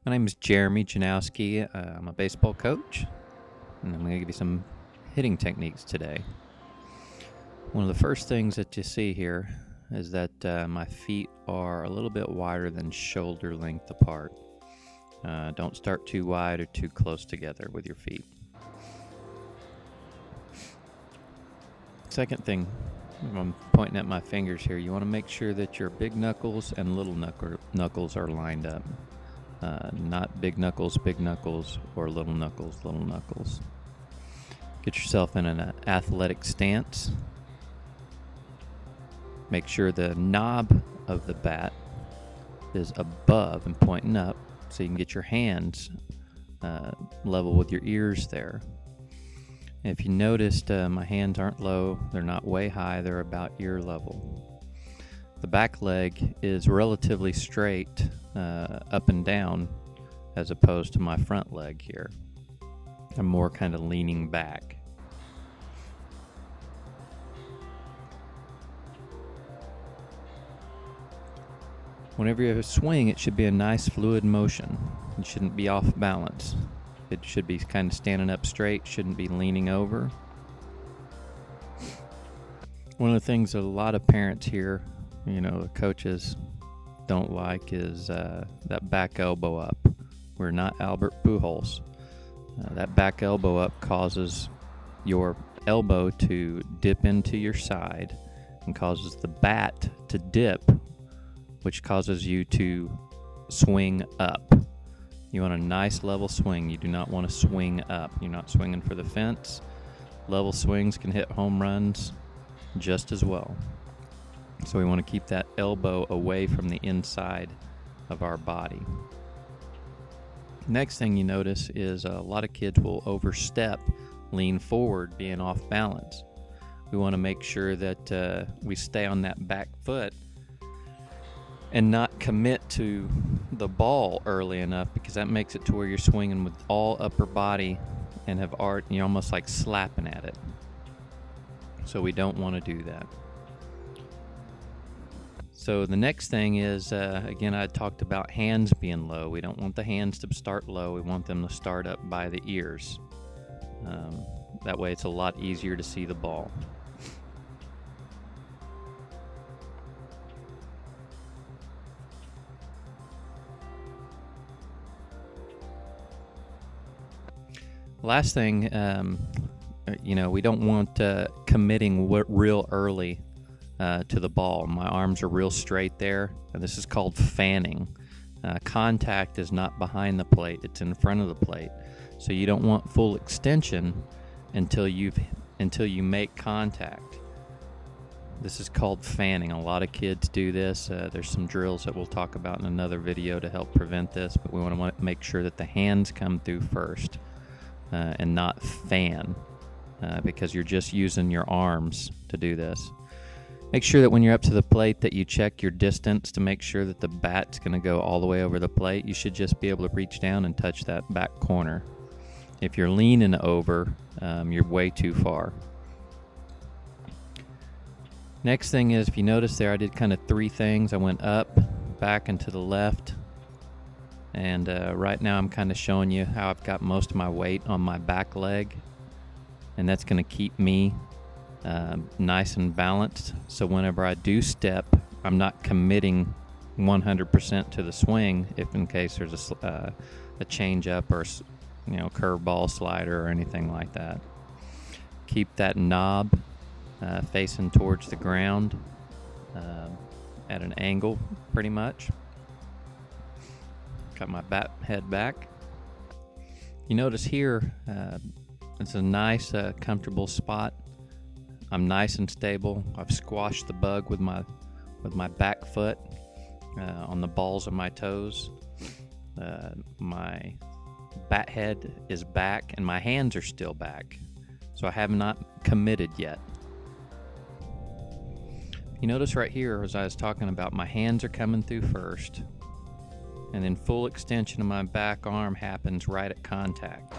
My name is Jeremy Janowski. I'm a baseball coach, and I'm going to give you some hitting techniques today. One of the first things that you see here is that my feet are a little bit wider than shoulder length apart. Don't start too wide or too close together with your feet. Second thing, I'm pointing at my fingers here, you want to make sure that your big knuckles and little knuckles are lined up. Not big knuckles, or little knuckles. Get yourself in an athletic stance. Make sure the knob of the bat is above and pointing up so you can get your hands level with your ears there. And if you noticed, my hands aren't low, they're not way high, they're about ear level. The back leg is relatively straight up and down as opposed to my front leg here. I'm more kind of leaning back. Whenever you swing, it should be a nice fluid motion. You shouldn't be off balance. It should be kind of standing up straight, shouldn't be leaning over. One of the things that a lot of parents here, the coaches don't like is that back elbow up. We're not Albert Pujols. That back elbow up causes your elbow to dip into your side and causes the bat to dip, which causes you to swing up. You want a nice level swing. You do not want to swing up. You're not swinging for the fence. Level swings can hit home runs just as well. So we want to keep that elbow away from the inside of our body. Next thing you notice is a lot of kids will overstep, lean forward, being off balance. We want to make sure that we stay on that back foot and not commit to the ball early enough, because that makes it to where you're swinging with all upper body and you're almost like slapping at it. So we don't want to do that. So the next thing is, again, I talked about hands being low. We don't want the hands to start low. We want them to start up by the ears. That way it's a lot easier to see the ball. Last thing, we don't want committing real early to the ball. My arms are real straight there, and this is called fanning. Contact is not behind the plate, it's in front of the plate. So you don't want full extension until you make contact. This is called fanning. A lot of kids do this. There's some drills that we'll talk about in another video to help prevent this, but we want to make sure that the hands come through first and not fan, because you're just using your arms to do this. Make sure that when you're up to the plate that you check your distance to make sure that the bat's going to go all the way over the plate. You should just be able to reach down and touch that back corner. If you're leaning over, you're way too far. Next thing is, if you notice there, I did kind of three things. I went up, back, and to the left. And right now I'm kind of showing you how I've got most of my weight on my back leg. And that's going to keep me nice and balanced. So whenever I do step, I'm not committing 100% to the swing, if in case there's a change up or curveball, slider, or anything like that. Keep that knob facing towards the ground at an angle, pretty much. Got my bat head back. You notice here, it's a nice, comfortable spot. I'm nice and stable. I've squashed the bug with my back foot on the balls of my toes. My bat head is back, and my hands are still back. So I have not committed yet. You notice right here, as I was talking about, my hands are coming through first, and then full extension of my back arm happens right at contact.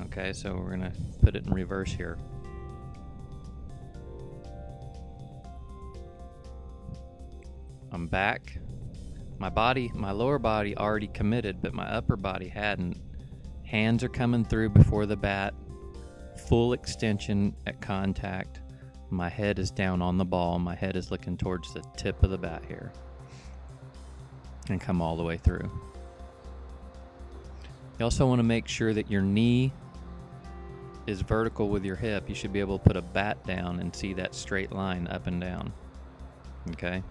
Okay, so we're gonna put it in reverse here. I'm back. My lower body already committed, but my upper body hadn't. Hands are coming through before the bat, full extension at contact. My head is down on the ball. My head is looking towards the tip of the bat here. And come all the way through. You also want to make sure that your knee is vertical with your hip. You should be able to put a bat down and see that straight line up and down. Okay?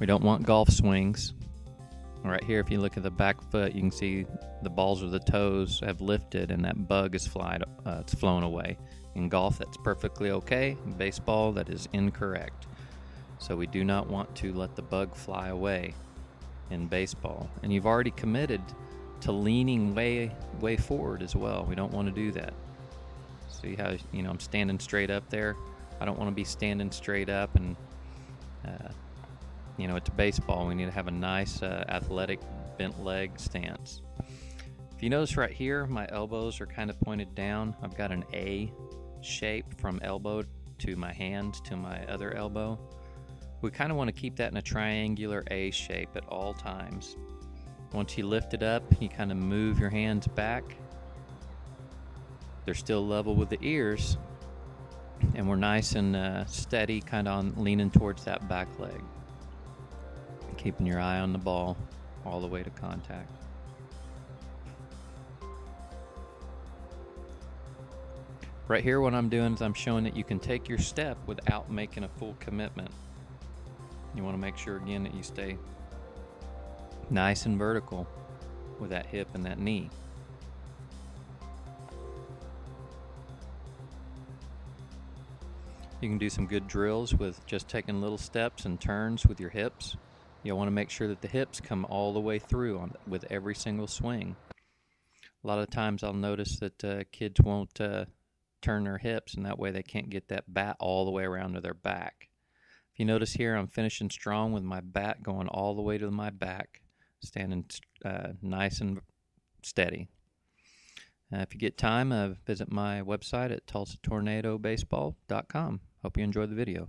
We don't want golf swings. Right here, if you look at the back foot, you can see the balls of the toes have lifted and that bug is it's flown away. In golf, that's perfectly okay. In baseball, that is incorrect. So we do not want to let the bug fly away in baseball. And you've already committed to leaning way forward as well. We don't want to do that. See how, I'm standing straight up there? I don't want to be standing straight up and, it's baseball. We need to have a nice athletic bent leg stance. If you notice right here, my elbows are kind of pointed down. I've got an A shape from elbow to my hand to my other elbow. We kind of want to keep that in a triangular A shape at all times. Once you lift it up, you kind of move your hands back. They're still level with the ears, and we're nice and steady, kind of leaning towards that back leg. Keeping your eye on the ball all the way to contact. Right here, what I'm doing is I'm showing that you can take your step without making a full commitment. You want to make sure, again, that you stay nice and vertical with that hip and that knee. You can do some good drills with just taking little steps and turns with your hips. You'll want to make sure that the hips come all the way through with every single swing. A lot of times I'll notice that kids won't turn their hips, and that way they can't get that bat all the way around to their back. If you notice here, I'm finishing strong with my bat going all the way to my back, standing nice and steady. If you get time, visit my website at TulsaTornadoBaseball.com. Hope you enjoyed the video.